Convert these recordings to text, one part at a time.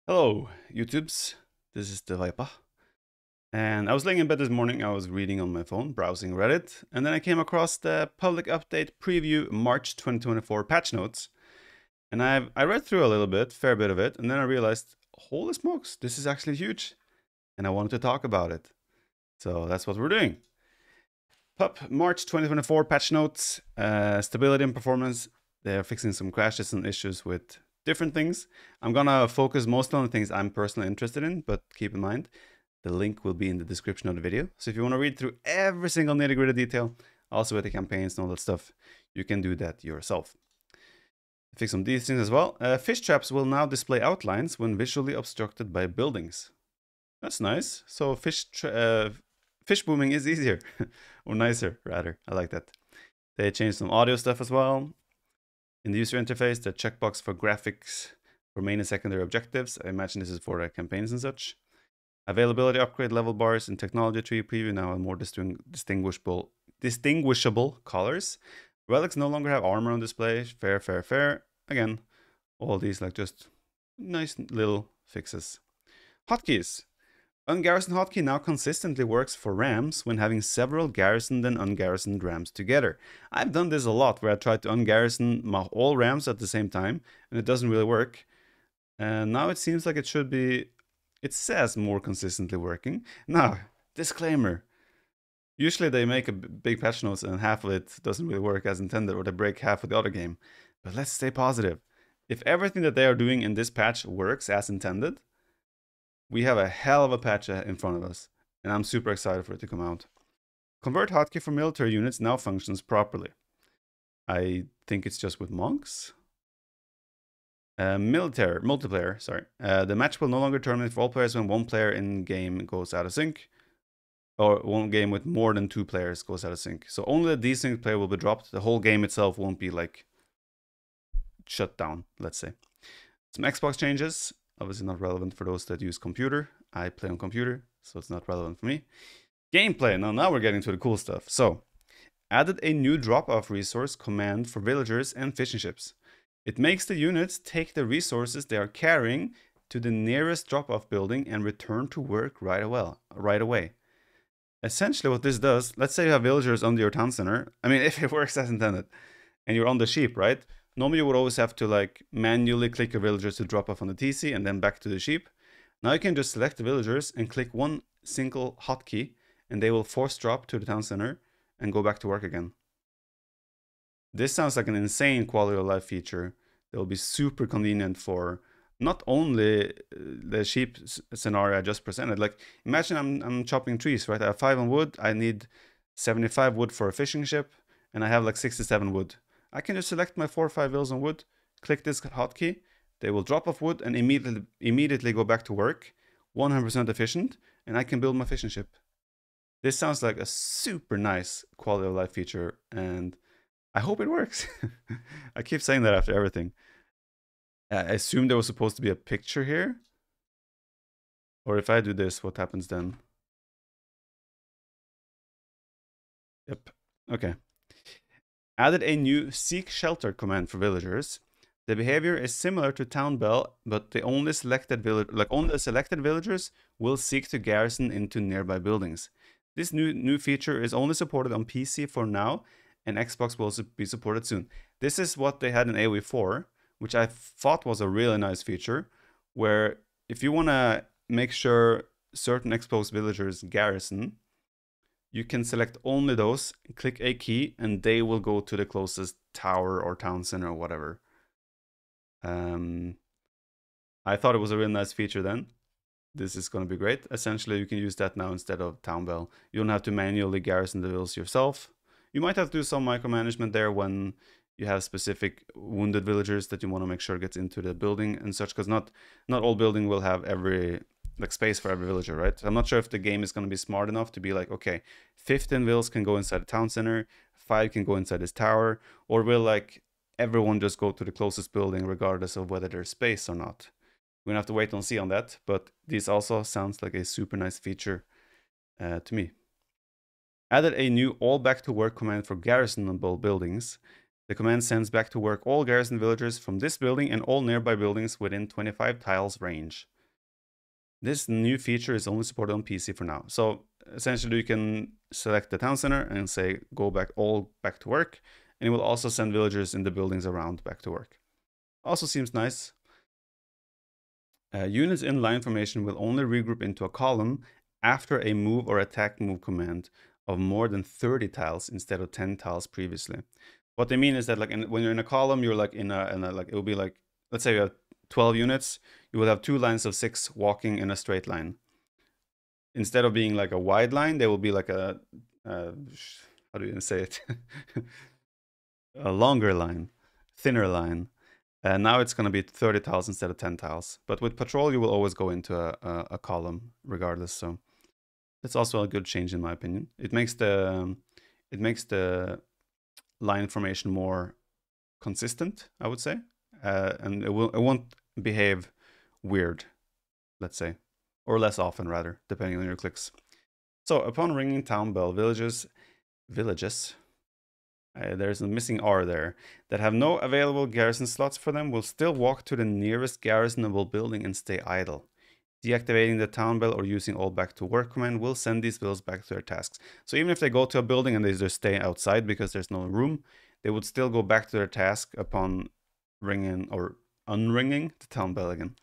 Hello, YouTubes. This is TheViper. And I was laying in bed this morning. I was reading on my phone, browsing Reddit, and then I came across the public update preview March 2024 patch notes. And I read through a little bit, fair bit of it, and then I realized, holy smokes, this is actually huge. And I wanted to talk about it. So that's what we're doing. PUP March 2024 patch notes, stability and performance. They're fixing some crashes and issues with different things. I'm gonna focus mostly on the things I'm personally interested in, but keep in mind, the link will be in the description of the video. So if you want to read through every single nitty-gritty detail, also with the campaigns and all that stuff, you can do that yourself. Fix some of these things as well. Fish traps will now display outlines when visually obstructed by buildings. That's nice. So fish booming is easier, or nicer rather. I like that. They changed some audio stuff as well. In the user interface, the checkbox for graphics for main and secondary objectives. I imagine this is for the campaigns and such. Availability upgrade level bars in technology tree preview now have more distinguishable colors. Relics no longer have armor on display. Fair. Again, all these like just nice little fixes. Hotkeys. Ungarrisoned hotkey now consistently works for rams when having several garrisoned and ungarrisoned rams together. I've done this a lot where I tried to ungarrison all rams at the same time and it doesn't really work. And now it seems like it should be, it says more consistently working. Now, disclaimer. Usually they make a big patch notes and half of it doesn't really work as intended or they break half of the other game. But let's stay positive. If everything that they are doing in this patch works as intended, we have a hell of a patch in front of us, and I'm super excited for it to come out. Convert hotkey for military units now functions properly. I think it's just with monks. Multiplayer, sorry. The match will no longer terminate for all players when one player in game goes out of sync, or one game with more than 2 players goes out of sync. So only the desync player will be dropped. The whole game itself won't be like shut down, let's say. Some Xbox changes. Obviously not relevant for those that use computer. I play on computer, so it's not relevant for me. Gameplay. Now we're getting to the cool stuff. So, added a new drop-off resource command for villagers and fishing ships. It makes the units take the resources they are carrying to the nearest drop-off building and return to work right away. Essentially what this does, let's say you have villagers under your town center. I mean, if it works as intended, and you're on the sheep, right? Normally you would always have to like manually click your villagers to drop off on the TC and then back to the sheep. Now you can just select the villagers and click one single hotkey and they will force drop to the town center and go back to work again. This sounds like an insane quality of life feature that will be super convenient for not only the sheep scenario I just presented. Like imagine I'm chopping trees, right? I have 5 on wood, I need 75 wood for a fishing ship, and I have like 67 wood. I can just select my 4 or 5 vills on wood, click this hotkey, they will drop off wood and immediately go back to work, 100% efficient, and I can build my fishing ship. This sounds like a super nice quality of life feature, and I hope it works. I keep saying that after everything. I assume there was supposed to be a picture here. Or if I do this, what happens then? Yep, okay. Added a new seek shelter command for villagers. The behavior is similar to Town Bell, but the only selected villagers will seek to garrison into nearby buildings. This new feature is only supported on PC for now, and Xbox will also be supported soon. This is what they had in AoE4, which I thought was a really nice feature, where if you want to make sure certain exposed villagers garrison, you can select only those, click a key, and they will go to the closest tower or town center or whatever. I thought it was a really nice feature then. This is going to be great. Essentially, you can use that now instead of Town Bell. You don't have to manually garrison the vills yourself. You might have to do some micromanagement there when you have specific wounded villagers that you want to make sure gets into the building and such, because not all building will have every like space for every villager, right? I'm not sure if the game is going to be smart enough to be like, okay, 15 vills can go inside the town center, 5 can go inside this tower, or will like everyone just go to the closest building regardless of whether there's space or not. We're gonna have to wait and see on that, but this also sounds like a super nice feature to me. Added a new all back to work command for garrisonable buildings. The command sends back to work all garrison villagers from this building and all nearby buildings within 25 tiles range. This new feature is only supported on PC for now. So essentially you can select the town center and say go back to work, and it will also send villagers in the buildings around back to work. Also seems nice. Units in line formation will only regroup into a column after a move or attack move command of more than 30 tiles instead of 10 tiles previously. What they mean is that like when you're in a column, you're like in a like it will be like, let's say you have 12 units, you will have 2 lines of 6 walking in a straight line. Instead of being like a wide line, they will be like a how do you say it? A longer line, thinner line. And now it's going to be 30 tiles instead of 10 tiles. But with patrol, you will always go into a column regardless. So that's also a good change in my opinion. It makes the line formation more consistent, I would say, and it won't behave weird, let's say, or less often rather, depending on your clicks. So upon ringing town bell, villages, there's a missing R there, that have no available garrison slots for them will still walk to the nearest garrisonable building and stay idle. Deactivating the town bell or using all back to work command will send these villas back to their tasks. So even if they go to a building and they just stay outside because there's no room, they would still go back to their task upon ringing or unringing the town bell again.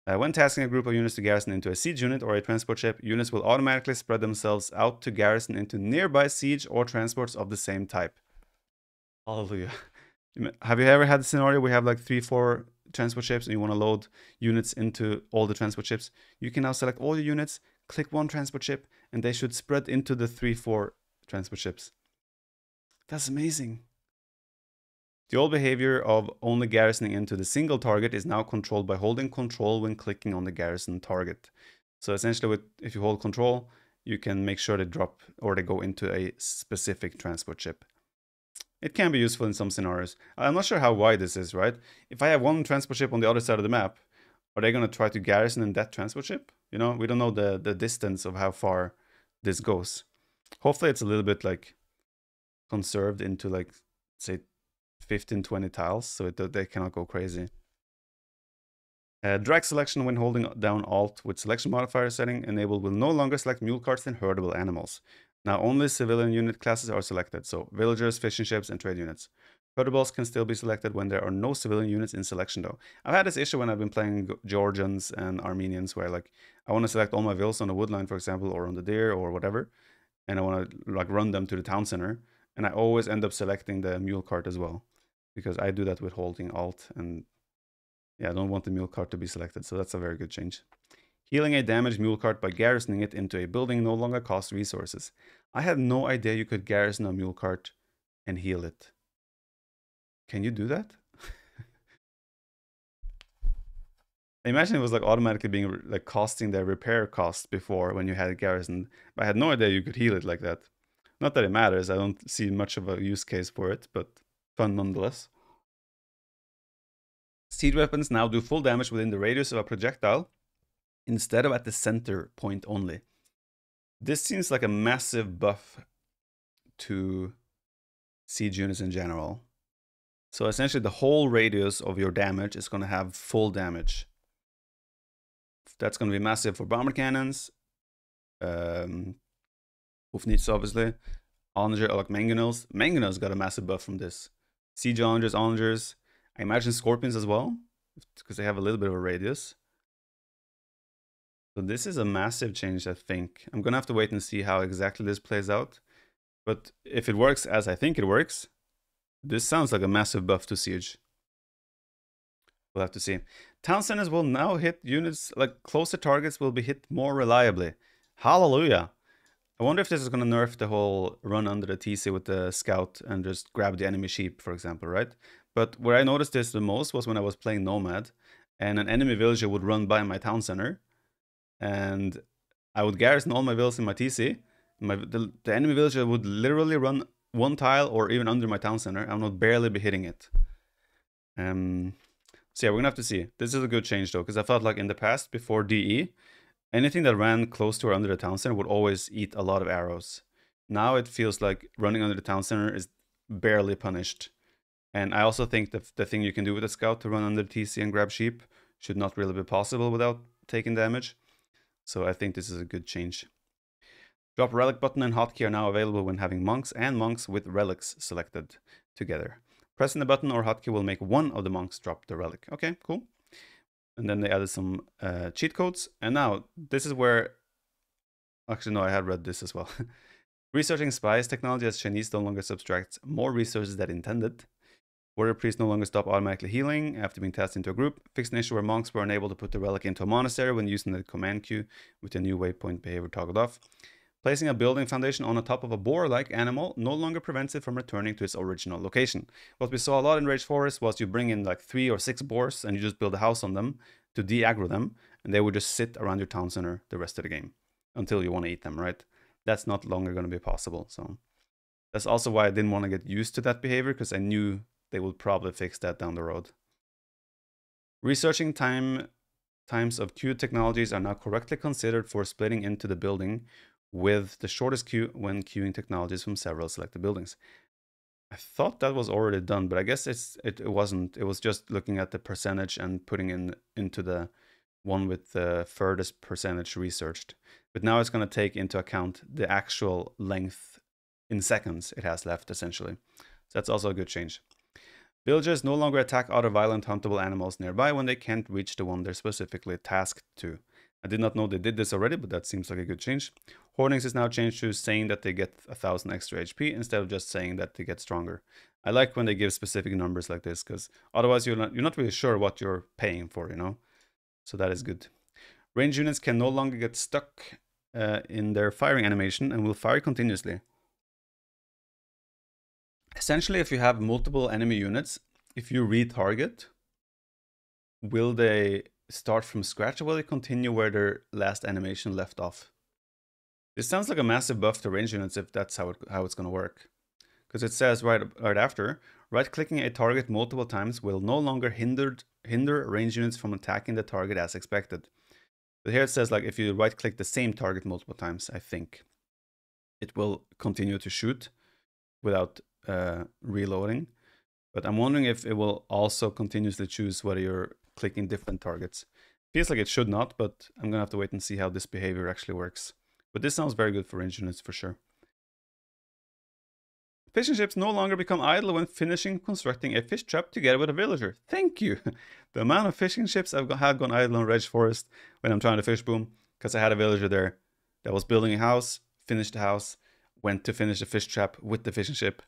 When tasking a group of units to garrison into a siege unit or a transport ship, units will automatically spread themselves out to garrison into nearby siege or transports of the same type. Hallelujah. Have you ever had a scenario where you have like 3-4 transport ships and you want to load units into all the transport ships? You can now select all your units, click one transport ship, and they should spread into the 3-4 transport ships. That's amazing. The old behavior of only garrisoning into the single target is now controlled by holding control when clicking on the garrison target. So essentially, if you hold control, you can make sure they drop or they go into a specific transport ship. It can be useful in some scenarios. I'm not sure how wide this is, right? If I have one transport ship on the other side of the map, are they going to try to garrison in that transport ship? You know, we don't know the distance of how far this goes. Hopefully it's a little bit like conserved into like, say, 15-20 tiles, so they cannot go crazy. Drag selection when holding down Alt with selection modifier setting enabled will no longer select mule carts and herdable animals. Now only civilian unit classes are selected, so villagers, fishing ships, and trade units. Herdables can still be selected when there are no civilian units in selection though. I've had this issue when I've been playing Georgians and Armenians where like I want to select all my vills on the woodline, for example, or on the deer or whatever, and I want to like run them to the town center, and I always end up selecting the mule cart as well, because I do that with holding Alt, and yeah, I don't want the mule cart to be selected, so that's a very good change. Healing a damaged mule cart by garrisoning it into a building no longer costs resources. I had no idea you could garrison a mule cart and heal it. Can you do that? Imagine it was like automatically being like costing their repair cost before when you had it garrisoned. But I had no idea you could heal it like that. Not that it matters, I don't see much of a use case for it, but fun nonetheless. Siege weapons now do full damage within the radius of a projectile, instead of at the center point only. This seems like a massive buff to siege units in general. So essentially the whole radius of your damage is going to have full damage. That's going to be massive for bomber cannons, Ufnits obviously, Onager, like Mangonels. Mangonels got a massive buff from this. Siege Onagers, I imagine Scorpions as well, because they have a little bit of a radius. So this is a massive change, I think. I'm going to have to wait and see how exactly this plays out. But if it works as I think it works, this sounds like a massive buff to Siege. We'll have to see. Town centers will now hit units, like closer targets will be hit more reliably. Hallelujah. I wonder if this is going to nerf the whole run under the TC with the scout and just grab the enemy sheep, for example, right? But where I noticed this the most was when I was playing Nomad and an enemy villager would run by my town center and I would garrison all my villas in my TC. The enemy villager would literally run one tile or even under my town center. I would barely be hitting it. So yeah, we're gonna have to see. This is a good change though, because I felt like in the past, before DE, anything that ran close to or under the town center would always eat a lot of arrows. Now it feels like running under the town center is barely punished. And I also think that the thing you can do with a scout to run under TC and grab sheep should not really be possible without taking damage. So I think this is a good change. Drop relic button and hotkey are now available when having monks and monks with relics selected together. Pressing the button or hotkey will make one of the monks drop the relic. Okay, cool. And then they added some cheat codes. And now this is where, actually no, I had read this as well. Researching spies technology as Chinese no longer subtracts more resources than intended. Warrior priests no longer stop automatically healing after being tasked into a group. Fixed an issue where monks were unable to put the relic into a monastery when using the command queue with the new waypoint behavior toggled off. Placing a building foundation on the top of a boar-like animal no longer prevents it from returning to its original location. What we saw a lot in Rage Forest was you bring in like 3 or 6 boars and you just build a house on them to de-aggro them, and they would just sit around your town center the rest of the game until you want to eat them, right? That's not longer going to be possible. So that's also why I didn't want to get used to that behavior, because I knew they would probably fix that down the road. Researching times of queue technologies are now correctly considered for splitting into the building with the shortest queue when queuing technologies from several selected buildings. I thought that was already done, but I guess it wasn't. It was just looking at the percentage and putting into the one with the furthest percentage researched. But now it's going to take into account the actual length in seconds it has left, essentially. So that's also a good change. Villagers no longer attack other violent huntable animals nearby when they can't reach the one they're specifically tasked to. I did not know they did this already, but that seems like a good change. Hornings is now changed to saying that they get 1000 extra HP instead of just saying that they get stronger. I like when they give specific numbers like this, because otherwise you're not really sure what you're paying for, you know? So that is good. Range units can no longer get stuck in their firing animation and will fire continuously. Essentially, if you have multiple enemy units, if you retarget, will they start from scratch or will they continue where their last animation left off? This sounds like a massive buff to range units if that's how it's going to work. Because it says right after, right-clicking a target multiple times will no longer hinder range units from attacking the target as expected. But here it says, like, if you right-click the same target multiple times, I think it will continue to shoot without reloading. But I'm wondering if it will also continuously choose whether you're clicking different targets. Feels like it should not, but I'm gonna have to wait and see how this behavior actually works. But this sounds very good for range units for sure. Fishing ships no longer become idle when finishing constructing a fish trap together with a villager. Thank you! The amount of fishing ships I've had gone idle on Rage Forest when I'm trying to fish boom, because I had a villager there that was building a house, finished the house, went to finish a fish trap with the fishing ship.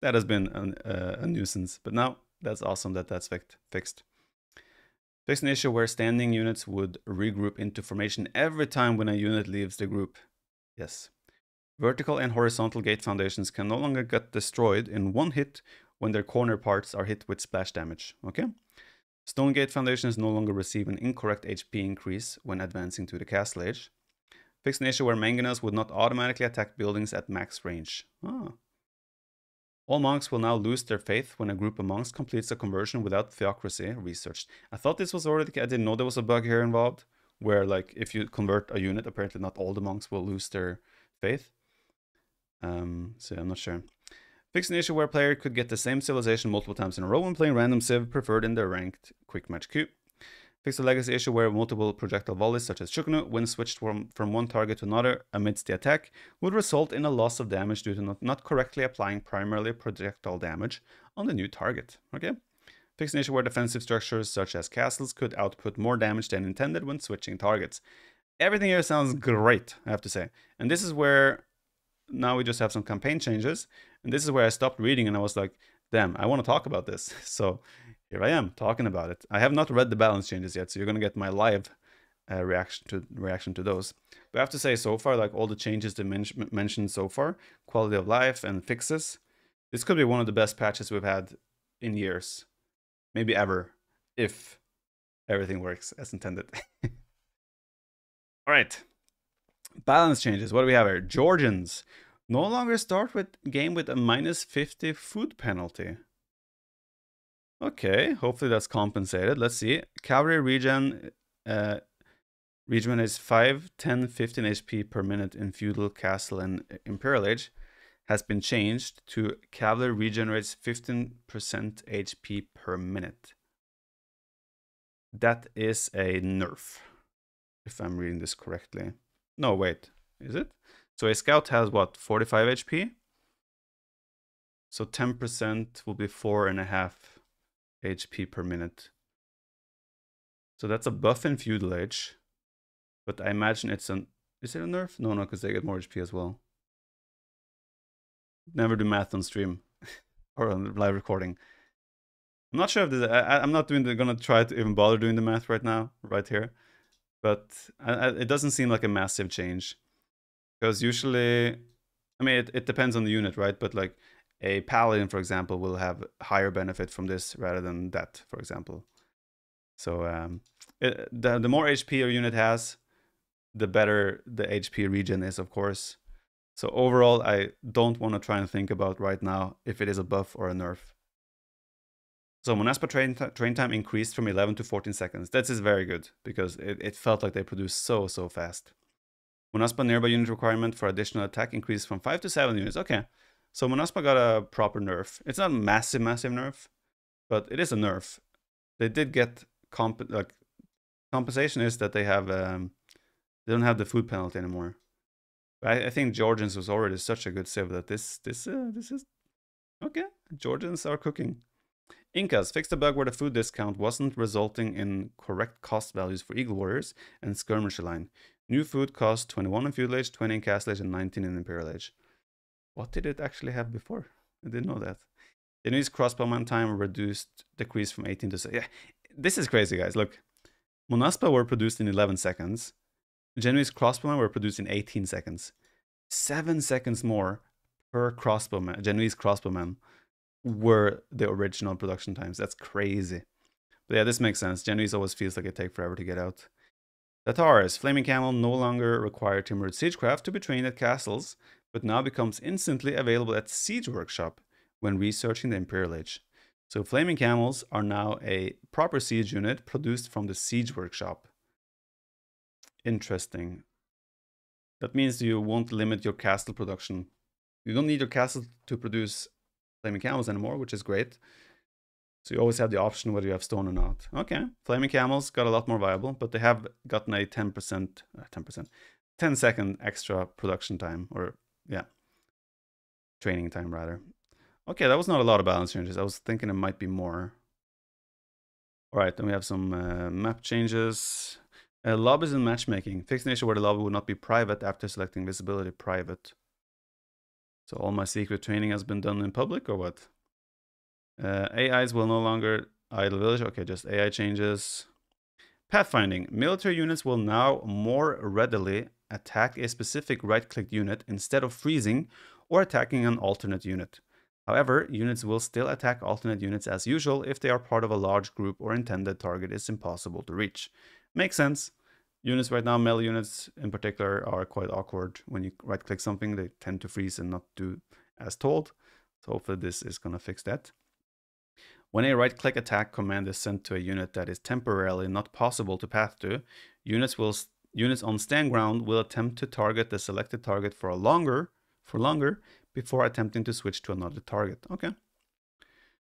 That has been a nuisance, but now that's awesome that that's fixed. Fixed an issue where standing units would regroup into formation every time when a unit leaves the group. Yes. Vertical and horizontal gate foundations can no longer get destroyed in one hit when their corner parts are hit with splash damage. Okay. Stone gate foundations no longer receive an incorrect HP increase when advancing to the castle age. Fixed an issue where mangonels would not automatically attack buildings at max range. All monks will now lose their faith when a group of monks completes a conversion without theocracy researched. I thought this was already, I didn't know there was a bug here involved, where like if you convert a unit, apparently not all the monks will lose their faith. So I'm not sure. Fix an issue where a player could get the same civilization multiple times in a row when playing random civ preferred in their ranked quick match queue. Fix a legacy issue where multiple projectile volleys such as Chukunu, when switched from one target to another amidst the attack, would result in a loss of damage due to not correctly applying primarily projectile damage on the new target. Okay. Fix an issue where defensive structures such as castles could output more damage than intended when switching targets. Everything here sounds great, I have to say. And this is where now we just have some campaign changes. And this is where I stopped reading and I was like, damn, I want to talk about this. So here I am talking about it. I have not read the balance changes yet, so you're going to get my live reaction to those. But I have to say, so far, like all the changes they mentioned so far, quality of life and fixes, this could be one of the best patches we've had in years. Maybe ever, if everything works as intended. All right. Balance changes. What do we have here? Georgians no longer start with game with a -50 food penalty. Okay, hopefully that's compensated. Let's see. Cavalry regen is 5, 10, 15 HP per minute in Feudal, Castle, and Imperial Age. Has been changed to Cavalry regenerates 15% HP per minute. That is a nerf. if I'm reading this correctly. No, wait, is it? So a scout has what, 45 HP? So 10% will be 4.5 HP per minute. So that's a buff in feudal age. But I imagine it's an... Is it a nerf? No, because they get more HP as well. Never do math on stream or on live recording. I'm not sure if this... I'm not gonna try to even bother doing the math right now, right here. But it doesn't seem like a massive change. Because usually... I mean, it depends on the unit, right? But like a paladin, for example, will have higher benefit from this rather than that, for example. So the more HP your unit has, the better the HP regen is, of course. So overall, I don't want to try and think about right now if it is a buff or a nerf. So Monaspa train time increased from 11 to 14 seconds. That is very good, because it felt like they produced so fast. Monaspa nearby unit requirement for additional attack increased from 5 to 7 units. Okay, so Monaspa got a proper nerf. It's not a massive nerf, but it is a nerf. They did get compensation is that they have they don't have the food penalty anymore. But I think Georgians was already such a good civ that this is okay. Georgians are cooking. Incas fixed a bug where the food discount wasn't resulting in correct cost values for Eagle Warriors and Skirmisher line. New food cost 21 in Feudal Age, 20 in Castle Age, and 19 in Imperial Age. What did it actually have before? I didn't know that. Genoese crossbowman time decreased from 18 to 6. Yeah, this is crazy, guys. Look, Monaspa were produced in 11 seconds. Genoese crossbowmen were produced in 18 seconds. 7 seconds more per crossbowman, Genoese crossbowman, were the original production times. That's crazy. But yeah, this makes sense. Genoese always feels like it takes forever to get out. Tatars, Flaming Camel no longer require Timbered Siegecraft to be trained at castles, but now becomes instantly available at Siege Workshop when researching the Imperial Age. So Flaming Camels are now a proper siege unit produced from the Siege Workshop. Interesting. That means you won't limit your castle production. You don't need your castle to produce Flaming Camels anymore, which is great. So you always have the option whether you have stone or not. Okay, Flaming Camels got a lot more viable, but they have gotten a 10 second extra production time, or yeah, training time rather. Okay, that was not a lot of balance changes. I was thinking it might be more. All right, then we have some map changes. Lobbies and matchmaking. Fixed an issue where the lobby would not be private after selecting visibility private. So all my secret training has been done in public, or what? AIs will no longer idle village. Okay, just AI changes. Pathfinding. Military units will now more readily attack a specific right-clicked unit instead of freezing or attacking an alternate unit. However, units will still attack alternate units as usual if they are part of a large group or intended target is impossible to reach. Makes sense. Units right now, melee units in particular, are quite awkward. When you right-click something, they tend to freeze and not do as told. So hopefully this is going to fix that. When a right-click attack command is sent to a unit that is temporarily not possible to path to, units on stand ground will attempt to target the selected target for longer before attempting to switch to another target. Okay.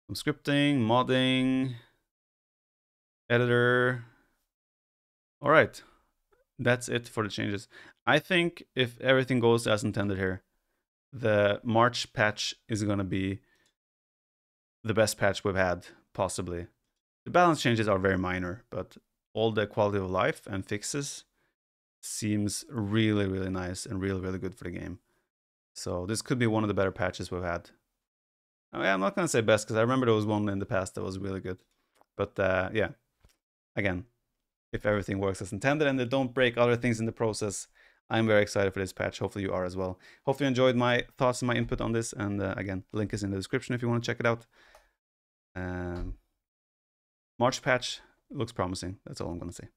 Some scripting, modding, editor. All right. That's it for the changes. I think if everything goes as intended here, the March patch is going to be the best patch we've had, possibly. The balance changes are very minor, but all the quality of life and fixes seems really, really nice and really, really good for the game. So this could be one of the better patches we've had. I mean, I'm not going to say best, because I remember there was one in the past that was really good. But yeah, again, if everything works as intended and they don't break other things in the process, I'm very excited for this patch. Hopefully you are as well. Hopefully you enjoyed my thoughts and my input on this. And again, link is in the description if you want to check it out. March patch looks promising. That's all I'm going to say.